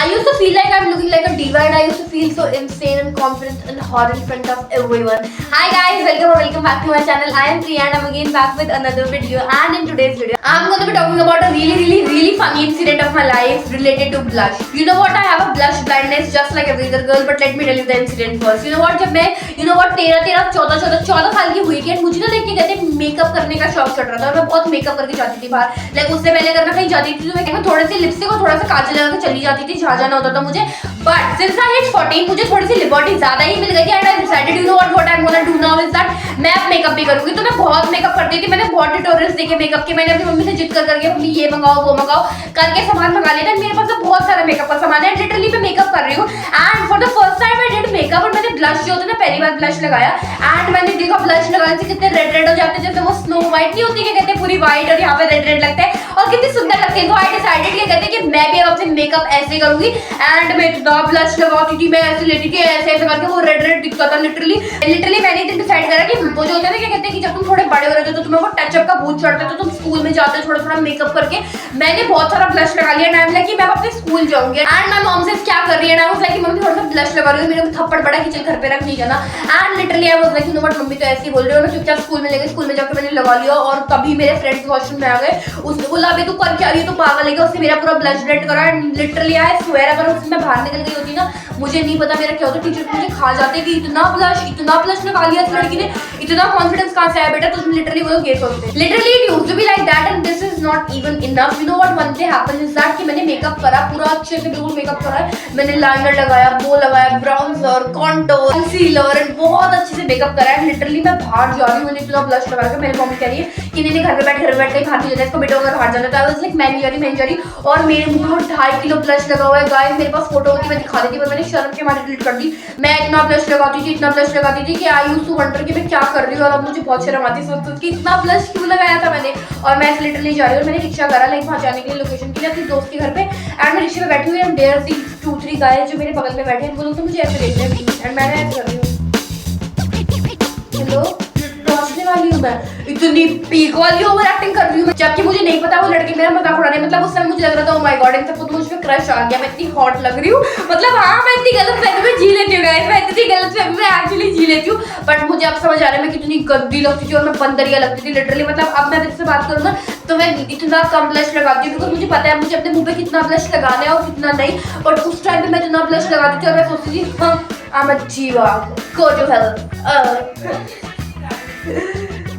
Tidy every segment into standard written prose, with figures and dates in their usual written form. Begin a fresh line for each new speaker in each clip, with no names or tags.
I used to feel like I'm looking like a diva and I used to feel so insane and confident and hot in front of everyone. Hi guys, welcome back to my channel. I am Priya and I'm again back with another video, and in today's video I'm going to be talking about a really funny incident of my life related to blush. You know what, I have a blush blindness just like every other girl, but let me tell you the incident first. You know what, जब मैं 14 साल की हुई थी and मुझे ना देख के कहते मेकअप करने का शौक चढ़ रहा था और मैं बहुत मेकअप करके जाती थी बाहर. लाइक उससे पहले अगर मैं कहीं जाती थी तो मैं थोड़े से लिपस्टिक और थोड़ा सा काजल लगा के चली जाती थी जहाँ जाना होता था मुझे. बट सिंस आई हिट 14 मुझे थोड़ी सी लिबर्टी ज्यादा ही मिल गई थी and I decided, you know what I am gonna do now is that मैं अब मेकअप भी करूंगी. तो मैं बहुत मेकअप करती थी, मैंने बहुत ट्यूटोरियल्स देखे मेकअप के. मैंने अपनी मम्मी से जिद करके मम्मी ये मंगाओ वो मंगाओ करके सामान मंगा लिया था. मेरे पास तो बहुत सारा मेकअप का सामान है. लिटरली मैं मेकअप कर रही हूँ and for the first time I did makeup और मैंने ब्लश जो होता है ना पहली बार ब्लश लगाया एंड मैंने देखा ब्लश लगाने से कितने रेड हो जाते हैं, जैसे वो स्नो व्हाइट नहीं होती, क्या कहते हैं पूरी व्हाइट और यहाँ पे रेड लगता है और कितनी सुंदर लगती है. तो आई डिसाइडेड क्या कहते हैं कि मैं भी अब अपने मेकअप ऐसे करूंगी एंड मैं इतना ब्लश लगाती थी, मैं ऐसे लेती थी ऐसे करके वो रेड दिखता था. लिटरली मैंने एक दिन डिसाइड करा कि वो जो होता है ना क्या कहते हैं कि जब तुम थोड़े बड़े हो रहे हो तो तुम्हें वो टचअप का भूत चढ़ता है, तो तुम स्कूल में जाते हो थोड़ा मेकअप करके. मैंने बहुत सारा ब्लश लगा लिया एंड आई एम लाइक कि मैं अपने स्कूल जाऊंगी एंड माय मॉम से क्या कर रही है ना, लाइक मम्मी थोड़ा सा ब्लश लगा रही हो, मेरे को थप्पड़ पड़ा कि चल घर पे रख नहीं जाना. And literally I was like, you know what, mummy तो ऐसे ही बोल रही हो ना, चुपचाप स्कूल में ले गए. स्कूल में जाकर मैंने लगा लिया और तभी मेरे फ्रेंड्स वॉशरूम में आ गए. उसने बोला अबे तू कर क्या रही है, तू पागल है क्या. उससे मेरा पूरा ब्लश रेड करा एंड लिटरली आई स्वेयर अगर उससे मैं बाहर निकल गई होती ना, मुझे नहीं पता मेरा क्या होता. टीचर मुझे खा जाते कि इतना ब्लश लगा लिया इस लड़की ने, इतना कॉन्फिडेंस कहां से आया बेटा. तो तुम लिटरली वो ये सोचते. Literally it used to be like that and this is not even enough. You know what, one day happened is that कि मैंने मेकअप करा पूरा अच्छे से, बिल्कुल मेकअप करा है. मैंने लाइनर लगाया, वो लगाया, ब्राउन्सर, कॉन्टोर, कंसीलर एंड बहुत अच्छे से मेकअप करा है. लिटरली मैं बाहर जा रही हूं, मैंने इतना ब्लश लगा के मेरी मम्मी कह रही है कि नहीं घर पे बैठ के बाहर नहीं जाना, इसको बेटा होकर बाहर जाना. तो आई वाज लाइक मैं नहीं जा रही और मेरे मुंह में 2.5 किलो ब्लश लगा हुआ है. गाइस मेरे पास फोटो होती मैं दिखा देती पर मैंने शर्म के मारे डिलीट कर दी. मैं इतना ब्लश लगाती थी कि आई यूज्ड टू वंडर कि मैं क्या कर रही हूँ और अब मुझे बहुत शर्म आती है सोच कि इतना ब्लश क्यों लगाया था मैंने. और मैं लिटरली जा रही हूँ और मैंने रिक्शा करा लाइक वहाँ जाने के लिए लोकेशन के लिए अपनी दोस्त के घर पे एंड मैं रिक्शे में बैठी हुई एंड देयर सी 2-3 गाइस जो मेरे बगल में बैठे हैं, वो लोग तो मुझे ऐसे देख रहे हैं एंड मैं ऐसे कर रही हूँ हेलो पहुंचने वाली हूँ, मैं इतनी पीक वाली ओवर एक्टिंग कर रही हूँ जबकि मुझे नहीं पता वो लड़के मेरा मजाक उड़ा रहे. मतलब उस समय मुझे लग रहा था ओ माय गॉड इन सबको तो मुझ पे क्रश आ गया, मैं इतनी हॉट लग रही हूँ. मतलब हाँ मैं इतनी गलतफहमी में जी लेती हूँ गाइस, मैं इतनी गलतफहमी में एक्चुअली जी लेती हूँ. बट मुझे अब समझ आ रहा है मैं कितनी गंदी लगती थी और मैं बंदरिया लगती थी लिटरली. मतलब अब मैं तुझसे बात करूँ ना तो मैं इतना कम ब्लश लगाती हूँ बिकॉज मुझे पता है मुझे अपने मुंह पे कितना ब्लश लगाना है और कितना नहीं. बट उस टाइम पे मैं इतना ब्लश लगाती थी और मैं सोचती थी हाँ I'm a diva, go to hell.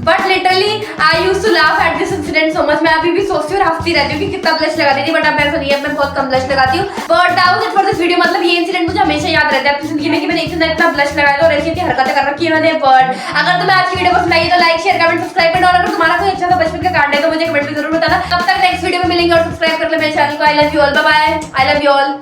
But literally I used to laugh at this incident so much. मैं अभी भी सोचती हूँ और हंसती रहती हूँ कि कितना ब्लश लगाती थी. बट अब ऐसा नहीं है, मैं बहुत कम ब्लश लगाती हूँ. But that was it for this video. मतलब ये इंसिडेंट मुझे हमेशा याद रहता है अपनी जिंदगी में कि मैंने इतना ब्लश लगाया था और ऐसी ऐसी हरकतें कर रखी है मैंने. बट अगर तुम्हें आज की वीडियो पसंद आई तो लाइक शेयर कमेंट सब्सक्राइब करना और अगर तुम्हारा कोई अच्छा सा बचपन का कांड है तो मुझे कमेंट में जरूर बताना. तब तक नेक्स्ट वीडियो में मिलेंगे और सब्सक्राइब कर ले मेरे चैनल को. I love you all, bye bye, I love you all.